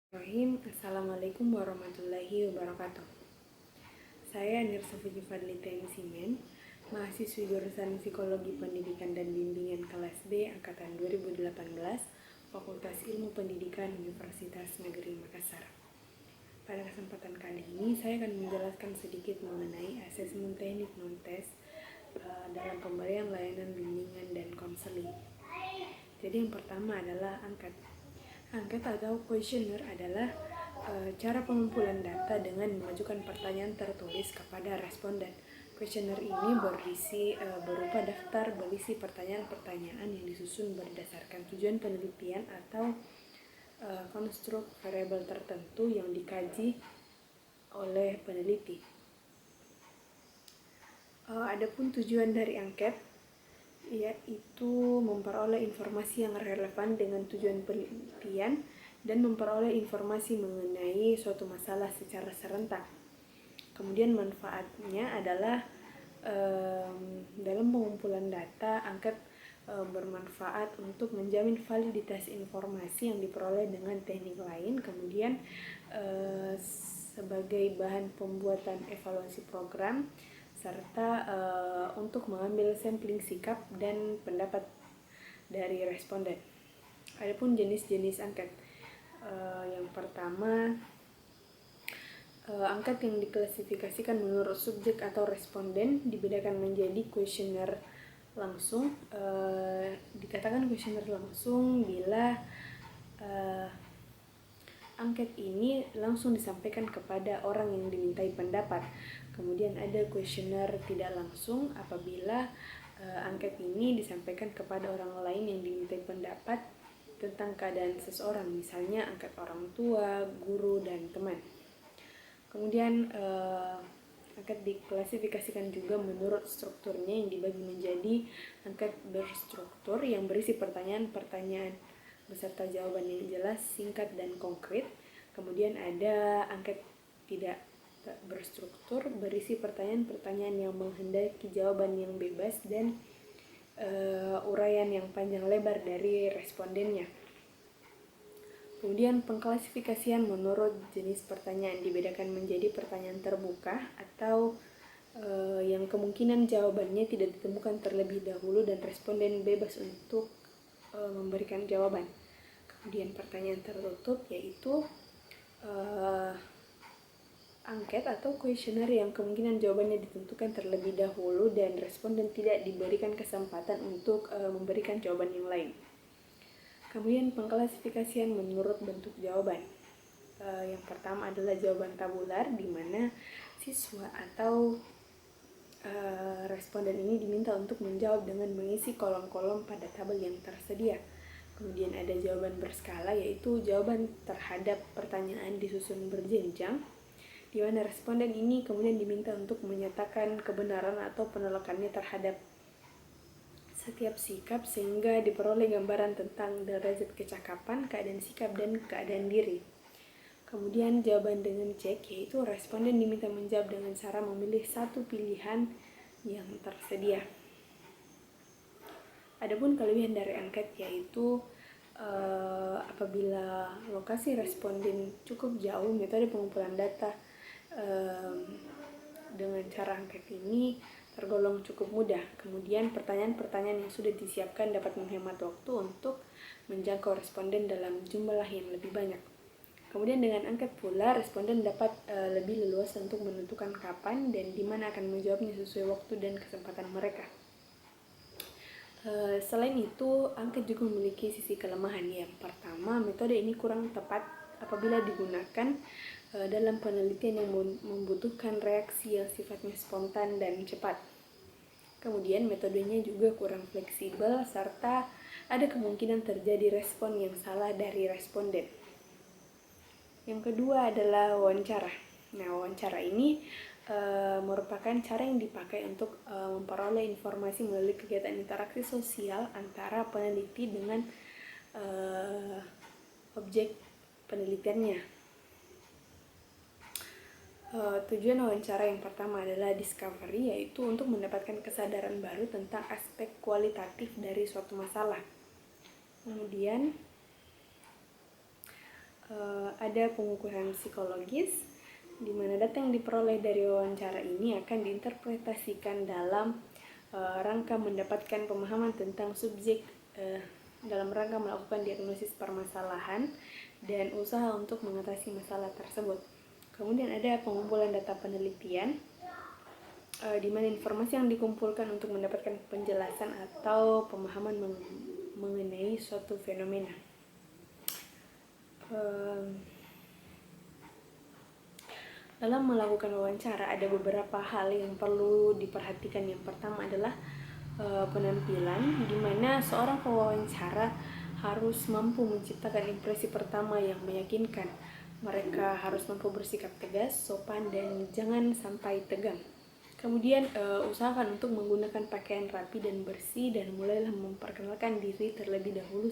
Assalamualaikum warahmatullahi wabarakatuh. Saya Nirsa Fuji Fadlita Simen, mahasiswi jurusan Psikologi Pendidikan dan Bimbingan kelas B angkatan 2018, Fakultas Ilmu Pendidikan Universitas Negeri Makassar. Pada kesempatan kali ini saya akan menjelaskan sedikit mengenai asesmen teknik non-tes dalam pemberian layanan bimbingan dan konseling. Jadi yang pertama adalah angket. Angket atau questionnaire adalah cara pengumpulan data dengan mengajukan pertanyaan tertulis kepada responden. Questionnaire ini berupa daftar berisi pertanyaan-pertanyaan yang disusun berdasarkan tujuan penelitian atau konstruk variabel tertentu yang dikaji oleh peneliti. Adapun tujuan dari angket yaitu memperoleh informasi yang relevan dengan tujuan penelitian dan memperoleh informasi mengenai suatu masalah secara serentak. Kemudian manfaatnya adalah dalam pengumpulan data, angket bermanfaat untuk menjamin validitas informasi yang diperoleh dengan teknik lain, kemudian sebagai bahan pembuatan evaluasi program, serta untuk mengambil sampling sikap dan pendapat dari responden. Adapun jenis-jenis angket, yang pertama, angket yang diklasifikasikan menurut subjek atau responden dibedakan menjadi kuesioner langsung. Dikatakan kuesioner langsung bila angket ini langsung disampaikan kepada orang yang dimintai pendapat. Kemudian ada kuesioner tidak langsung apabila angket ini disampaikan kepada orang lain yang dimintai pendapat tentang keadaan seseorang, misalnya angket orang tua, guru, dan teman. Kemudian angket diklasifikasikan juga menurut strukturnya yang dibagi menjadi angket berstruktur yang berisi pertanyaan-pertanyaan beserta jawaban yang jelas, singkat, dan konkret. Kemudian ada angket tidak berstruktur berisi pertanyaan-pertanyaan yang menghendaki jawaban yang bebas dan uraian yang panjang lebar dari respondennya. Kemudian pengklasifikasian menurut jenis pertanyaan dibedakan menjadi pertanyaan terbuka atau yang kemungkinan jawabannya tidak ditemukan terlebih dahulu dan responden bebas untuk memberikan jawaban. Kemudian pertanyaan tertutup yaitu angket atau kuesioner yang kemungkinan jawabannya ditentukan terlebih dahulu dan responden tidak diberikan kesempatan untuk memberikan jawaban yang lain. Kemudian pengklasifikasian menurut bentuk jawaban. Yang pertama adalah jawaban tabular, di mana siswa atau responden ini diminta untuk menjawab dengan mengisi kolom-kolom pada tabel yang tersedia. Kemudian ada jawaban berskala, yaitu jawaban terhadap pertanyaan disusun berjenjang, di mana responden ini kemudian diminta untuk menyatakan kebenaran atau penolakannya terhadap setiap sikap sehingga diperoleh gambaran tentang derajat kecakapan, keadaan sikap, dan keadaan diri. Kemudian jawaban dengan cek, yaitu responden diminta menjawab dengan cara memilih satu pilihan yang tersedia. Adapun kelebihan dari angket yaitu apabila lokasi responden cukup jauh, metode pengumpulan data dengan cara angket ini tergolong cukup mudah. Kemudian pertanyaan-pertanyaan yang sudah disiapkan dapat menghemat waktu untuk menjangkau responden dalam jumlah yang lebih banyak. Kemudian dengan angket pula, responden dapat lebih leluasa untuk menentukan kapan dan di mana akan menjawabnya sesuai waktu dan kesempatan mereka. Selain itu, angket juga memiliki sisi kelemahan. Yang pertama, metode ini kurang tepat apabila digunakan dalam penelitian yang membutuhkan reaksi yang sifatnya spontan dan cepat. Kemudian metodenya juga kurang fleksibel serta ada kemungkinan terjadi respon yang salah dari responden. Yang kedua adalah wawancara. Nah, wawancara ini merupakan cara yang dipakai untuk memperoleh informasi melalui kegiatan interaksi sosial antara peneliti dengan objek penelitiannya. Tujuan wawancara yang pertama adalah discovery, yaitu untuk mendapatkan kesadaran baru tentang aspek kualitatif dari suatu masalah. Kemudian ada pengukuran psikologis, di mana data yang diperoleh dari wawancara ini akan diinterpretasikan dalam rangka mendapatkan pemahaman tentang subjek dalam rangka melakukan diagnosis permasalahan dan usaha untuk mengatasi masalah tersebut. Kemudian ada pengumpulan data penelitian, di mana informasi yang dikumpulkan untuk mendapatkan penjelasan atau pemahaman mengenai suatu fenomena. Dalam melakukan wawancara ada beberapa hal yang perlu diperhatikan. Yang pertama adalah penampilan, di mana seorang pewawancara harus mampu menciptakan impresi pertama yang meyakinkan. Mereka harus mampu bersikap tegas, sopan, dan jangan sampai tegang. Kemudian usahakan untuk menggunakan pakaian rapi dan bersih, dan mulailah memperkenalkan diri terlebih dahulu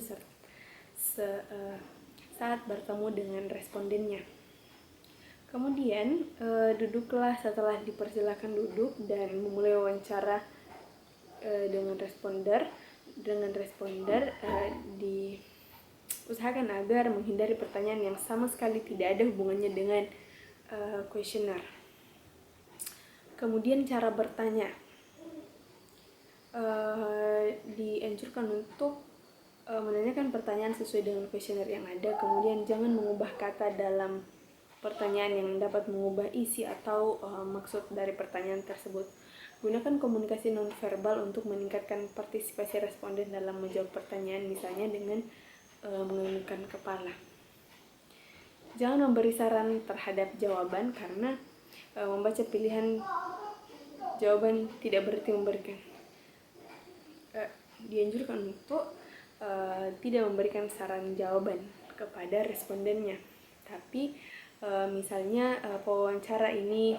saat bertemu dengan respondennya. Kemudian duduklah setelah dipersilakan duduk dan memulai wawancara dengan responder. Diusahakan agar menghindari pertanyaan yang sama sekali tidak ada hubungannya dengan kuesioner. Kemudian cara bertanya, dianjurkan untuk menanyakan pertanyaan sesuai dengan kuesioner yang ada. Kemudian jangan mengubah kata dalam pertanyaan yang dapat mengubah isi atau maksud dari pertanyaan tersebut. Gunakan komunikasi nonverbal untuk meningkatkan partisipasi responden dalam menjawab pertanyaan, misalnya dengan menganggukkan kepala. Jangan memberi saran terhadap jawaban, karena membaca pilihan jawaban tidak berarti memberikan. Dianjurkan untuk tidak memberikan saran jawaban kepada respondennya. Tapi misalnya pewawancara ini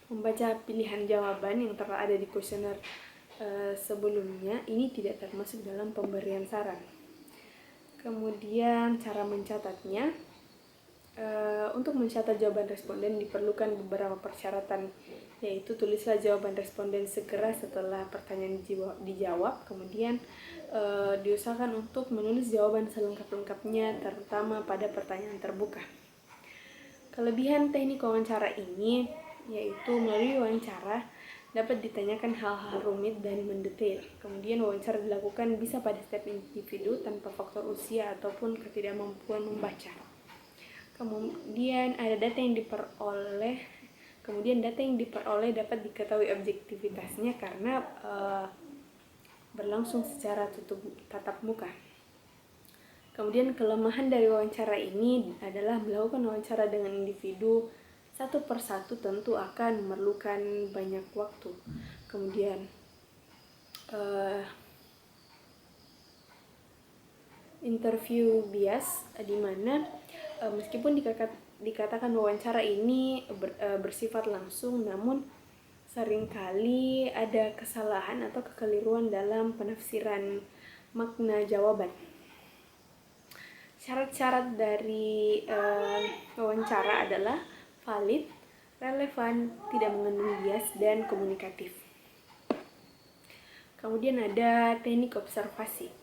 membaca pilihan jawaban yang telah ada di kuesioner sebelumnya, ini tidak termasuk dalam pemberian saran. Kemudian cara mencatatnya, untuk mencatat jawaban responden diperlukan beberapa persyaratan, yaitu tulislah jawaban responden segera setelah pertanyaan dijawab. Kemudian diusahakan untuk menulis jawaban selengkap-lengkapnya, terutama pada pertanyaan terbuka. Kelebihan teknik wawancara ini yaitu melalui wawancara dapat ditanyakan hal-hal rumit dan mendetail. Kemudian wawancara dilakukan bisa pada setiap individu tanpa faktor usia ataupun ketidakmampuan membaca. Kemudian data yang diperoleh dapat diketahui objektivitasnya karena berlangsung secara tatap muka. Kemudian kelemahan dari wawancara ini adalah melakukan wawancara dengan individu satu persatu tentu akan memerlukan banyak waktu. Kemudian interview bias, di mana meskipun dikatakan wawancara ini bersifat langsung, namun seringkali ada kesalahan atau kekeliruan dalam penafsiran makna jawaban. Syarat-syarat dari wawancara adalah valid, relevan, tidak mengandung bias, dan komunikatif. Kemudian ada teknik observasi.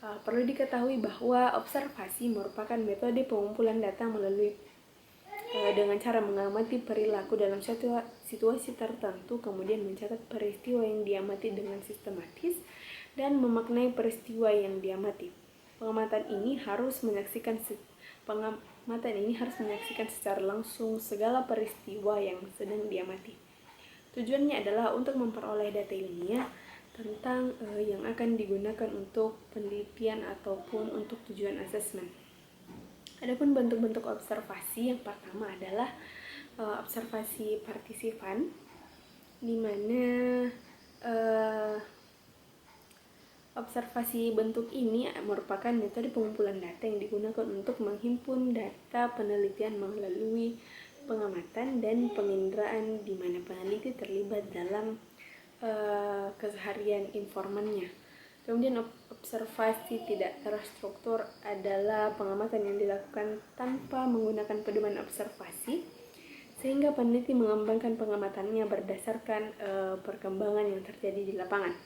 Perlu diketahui bahwa observasi merupakan metode pengumpulan data dengan cara mengamati perilaku dalam suatu situasi tertentu, kemudian mencatat peristiwa yang diamati dengan sistematis dan memaknai peristiwa yang diamati. Pengamatan ini harus menyaksikan secara langsung segala peristiwa yang sedang diamati. Tujuannya adalah untuk memperoleh data ilmiah tentang yang akan digunakan untuk penelitian ataupun untuk tujuan asesmen. Adapun bentuk-bentuk observasi, yang pertama adalah observasi partisipan, di mana observasi bentuk ini merupakan metode pengumpulan data yang digunakan untuk menghimpun data penelitian melalui pengamatan dan penginderaan, di mana peneliti terlibat dalam keseharian informannya. Kemudian observasi tidak terstruktur adalah pengamatan yang dilakukan tanpa menggunakan pedoman observasi, sehingga peneliti mengembangkan pengamatannya berdasarkan perkembangan yang terjadi di lapangan.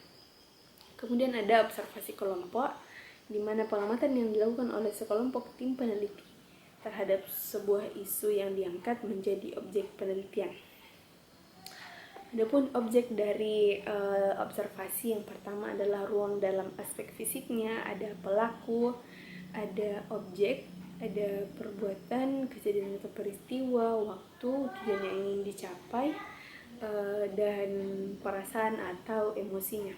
Kemudian ada observasi kelompok, di mana pengamatan yang dilakukan oleh sekelompok tim peneliti terhadap sebuah isu yang diangkat menjadi objek penelitian. Adapun objek dari observasi yang pertama adalah ruang dalam aspek fisiknya, ada pelaku, ada objek, ada perbuatan, kejadian atau peristiwa, waktu, tujuan yang ingin dicapai, dan perasaan atau emosinya.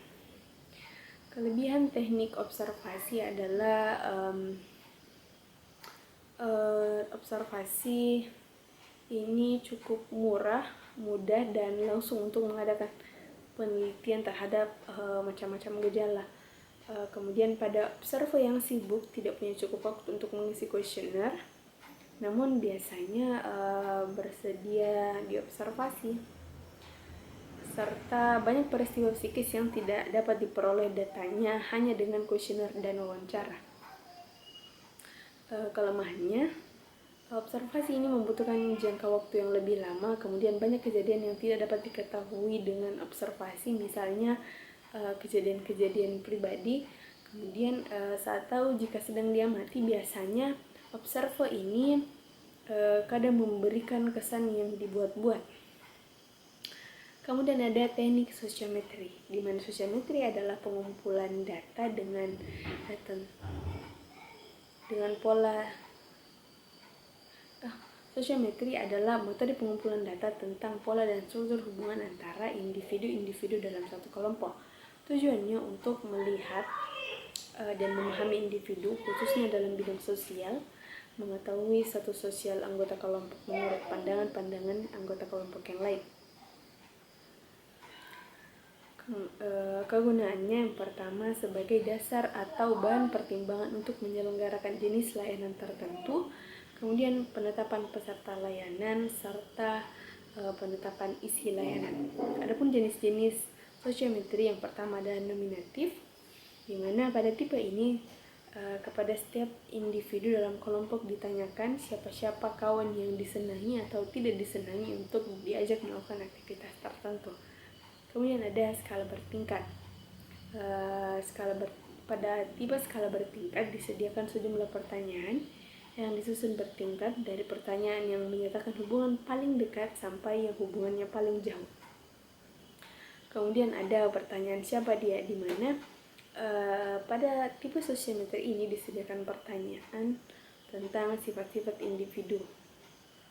Kelebihan teknik observasi adalah observasi ini cukup murah, mudah, dan langsung untuk mengadakan penelitian terhadap macam-macam gejala. Kemudian pada observer yang sibuk tidak punya cukup waktu untuk mengisi kuesioner, namun biasanya bersedia diobservasi, serta banyak peristiwa psikis yang tidak dapat diperoleh datanya hanya dengan kuesioner dan wawancara. Kelemahannya, observasi ini membutuhkan jangka waktu yang lebih lama, kemudian banyak kejadian yang tidak dapat diketahui dengan observasi, misalnya kejadian-kejadian pribadi. Kemudian saat tahu jika sedang diamati, biasanya observer ini kadang memberikan kesan yang dibuat-buat. Kemudian ada teknik sosiometri, di mana sosiometri adalah pengumpulan data dengan pola. Sosiometri adalah metode pengumpulan data tentang pola dan struktur hubungan antara individu-individu dalam satu kelompok. Tujuannya untuk melihat dan memahami individu, khususnya dalam bidang sosial, mengetahui status sosial anggota kelompok menurut pandangan-pandangan anggota kelompok yang lain. Kegunaannya yang pertama sebagai dasar atau bahan pertimbangan untuk menyelenggarakan jenis layanan tertentu, kemudian penetapan peserta layanan, serta penetapan isi layanan. Adapun jenis-jenis sosiometri yang pertama adalah nominatif, di mana pada tipe ini kepada setiap individu dalam kelompok ditanyakan siapa-siapa kawan yang disenangi atau tidak disenangi untuk diajak melakukan aktivitas tertentu. Kemudian ada skala bertingkat. Pada tipe skala bertingkat disediakan sejumlah pertanyaan yang disusun bertingkat dari pertanyaan yang menyatakan hubungan paling dekat sampai yang hubungannya paling jauh. Kemudian ada pertanyaan siapa dia, di mana pada tipe sosiometri ini disediakan pertanyaan tentang sifat-sifat individu.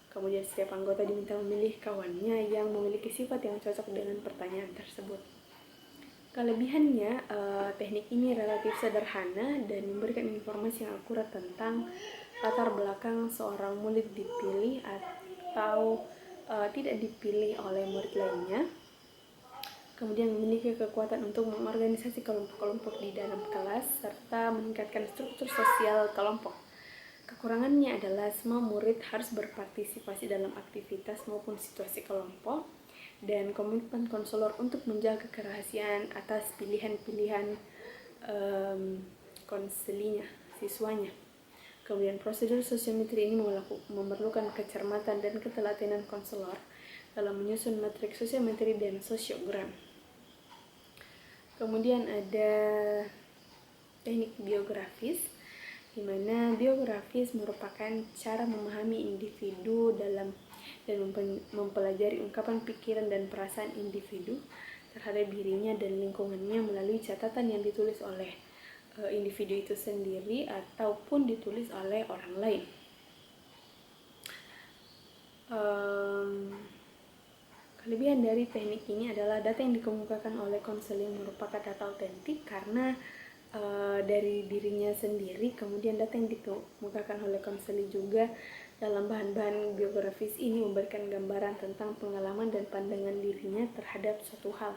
Kemudian setiap anggota diminta memilih kawannya yang memiliki sifat yang cocok dengan pertanyaan tersebut. Kelebihannya, teknik ini relatif sederhana dan memberikan informasi yang akurat tentang latar belakang seorang murid dipilih atau tidak dipilih oleh murid lainnya. Kemudian memiliki kekuatan untuk mengorganisasi kelompok-kelompok di dalam kelas serta meningkatkan struktur sosial kelompok. Kekurangannya adalah semua murid harus berpartisipasi dalam aktivitas maupun situasi kelompok, dan komitmen konselor untuk menjaga kerahasiaan atas pilihan-pilihan konselinya, siswanya. Kemudian prosedur sosiometri ini memerlukan kecermatan dan ketelatenan konselor dalam menyusun matriks sosiometri dan sosiogram. Kemudian ada teknik biografis, di mana biografis merupakan cara memahami individu dan mempelajari ungkapan pikiran dan perasaan individu terhadap dirinya dan lingkungannya melalui catatan yang ditulis oleh individu itu sendiri ataupun ditulis oleh orang lain. Kelebihan dari teknik ini adalah data yang dikemukakan oleh konseling merupakan data otentik karena dari dirinya sendiri. Kemudian data yang dikemukakan oleh konseling juga dalam bahan-bahan biografis ini memberikan gambaran tentang pengalaman dan pandangan dirinya terhadap suatu hal.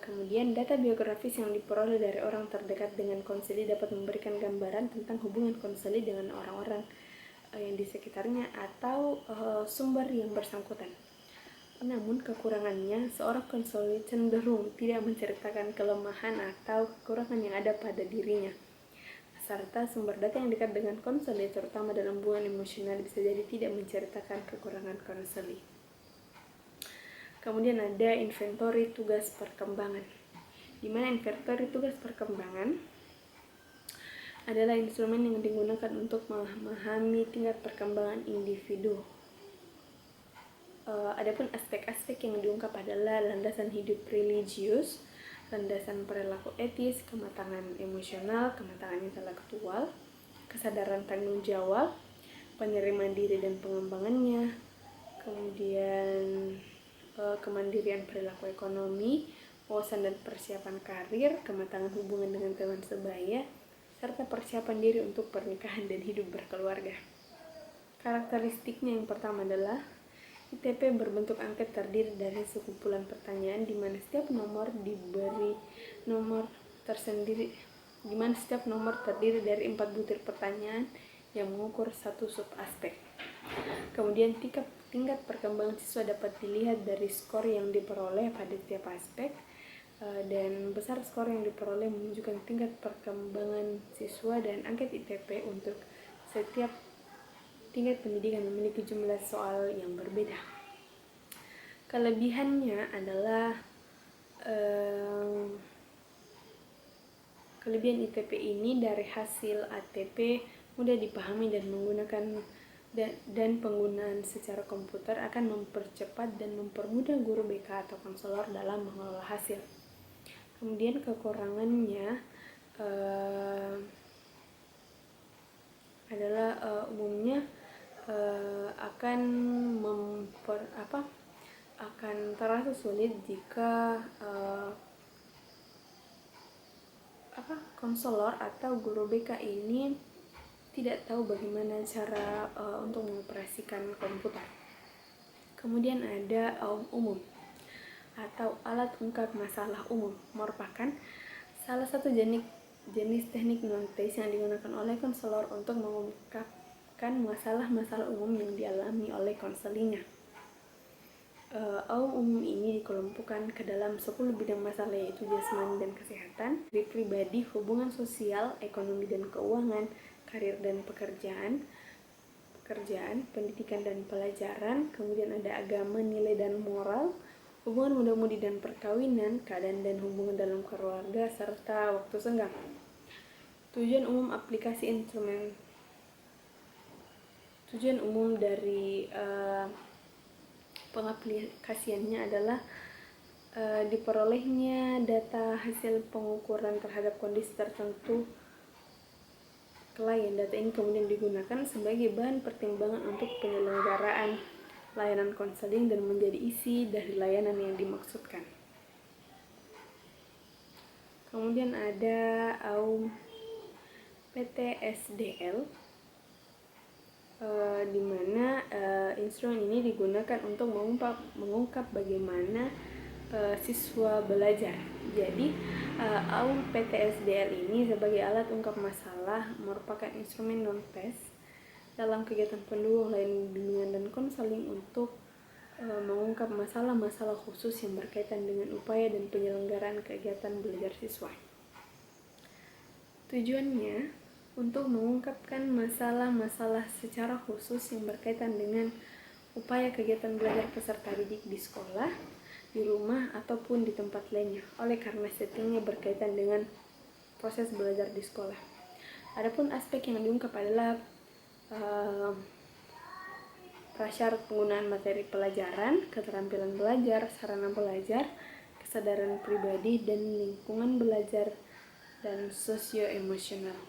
Kemudian data biografis yang diperoleh dari orang terdekat dengan konseli dapat memberikan gambaran tentang hubungan konseli dengan orang-orang yang di sekitarnya atau sumber yang bersangkutan. Namun kekurangannya, seorang konseli cenderung tidak menceritakan kelemahan atau kekurangan yang ada pada dirinya, serta sumber data yang dekat dengan konseli, terutama dalam hubungan emosional, bisa jadi tidak menceritakan kekurangan konseli. Kemudian ada inventory tugas perkembangan, di mana inventory tugas perkembangan adalah instrumen yang digunakan untuk memahami tingkat perkembangan individu. Adapun aspek-aspek yang diungkap adalah landasan hidup religius, landasan perilaku etis, kematangan emosional, kematangan intelektual, kesadaran tanggung jawab, penerimaan diri dan pengembangannya, kemudian kemandirian perilaku ekonomi, wawasan dan persiapan karir, kematangan hubungan dengan teman sebaya, serta persiapan diri untuk pernikahan dan hidup berkeluarga. Karakteristiknya yang pertama adalah ITP berbentuk angket terdiri dari sekumpulan pertanyaan di mana setiap nomor diberi nomor tersendiri, di mana setiap nomor terdiri dari 4 butir pertanyaan yang mengukur satu subaspek. Kemudian tingkat perkembangan siswa dapat dilihat dari skor yang diperoleh pada setiap aspek, dan besar skor yang diperoleh menunjukkan tingkat perkembangan siswa, dan angket ITP untuk setiap tingkat pendidikan memiliki jumlah soal yang berbeda. Kelebihannya adalah kelebihan ITP ini dari hasil ATP mudah dipahami dan penggunaan secara komputer akan mempercepat dan mempermudah guru BK atau konselor dalam mengelola hasil. Kemudian kekurangannya adalah umumnya akan terasa sulit jika konselor atau guru BK ini tidak tahu bagaimana cara untuk mengoperasikan komputer. Kemudian ada umum atau alat ungkap masalah umum, merupakan salah satu jenis teknik non-TES yang digunakan oleh konselor untuk mengungkapkan masalah-masalah umum yang dialami oleh konselingnya. Umum ini dikelompokkan ke dalam 10 bidang masalah, yaitu jasmani dan kesehatan, pribadi, hubungan sosial, ekonomi dan keuangan, karir dan pekerjaan, pendidikan dan pelajaran, kemudian ada agama, nilai dan moral, hubungan muda-mudi dan perkawinan, keadaan dan hubungan dalam keluarga, serta waktu senggang. Tujuan umum dari pengaplikasiannya adalah diperolehnya data hasil pengukuran terhadap kondisi tertentu klien. Data ini kemudian digunakan sebagai bahan pertimbangan untuk penyelenggaraan layanan konseling dan menjadi isi dari layanan yang dimaksudkan. Kemudian ada PTSDL, di mana instrumen ini digunakan untuk mengungkap bagaimana siswa belajar. Jadi PTSDL ini sebagai alat ungkap masalah merupakan instrumen non-TES dalam kegiatan pendukung layanan bimbingan dan konseling untuk mengungkap masalah-masalah khusus yang berkaitan dengan upaya dan penyelenggaraan kegiatan belajar siswa. Tujuannya untuk mengungkapkan masalah-masalah secara khusus yang berkaitan dengan upaya kegiatan belajar peserta didik di sekolah, di rumah, ataupun di tempat lainnya, oleh karena settingnya berkaitan dengan proses belajar di sekolah. Adapun aspek yang diungkap adalah prasyarat penggunaan materi pelajaran, keterampilan belajar, sarana belajar, kesadaran pribadi, dan lingkungan belajar, dan sosioemosional.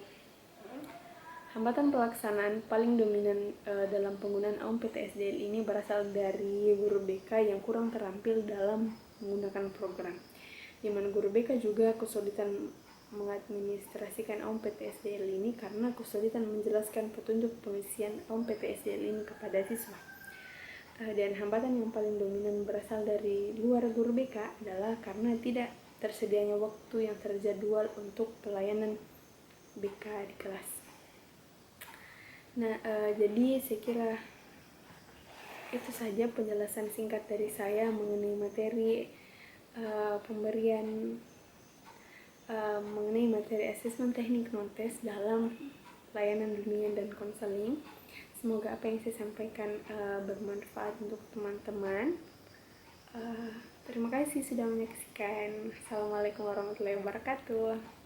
Hambatan pelaksanaan paling dominan dalam penggunaan PTSDL ini berasal dari guru BK yang kurang terampil dalam menggunakan program, di mana guru BK juga kesulitan mengadministrasikan PTSDL ini karena kesulitan menjelaskan petunjuk pengisian PTSDL ini kepada siswa. Dan hambatan yang paling dominan berasal dari luar guru BK adalah karena tidak tersedianya waktu yang terjadwal untuk pelayanan BK di kelas. Jadi saya kira itu saja penjelasan singkat dari saya mengenai materi mengenai materi asesmen teknik non-TES dalam layanan bimbingan dan konseling. Semoga apa yang saya sampaikan bermanfaat untuk teman-teman. Terima kasih sudah menyaksikan. Assalamualaikum warahmatullahi wabarakatuh.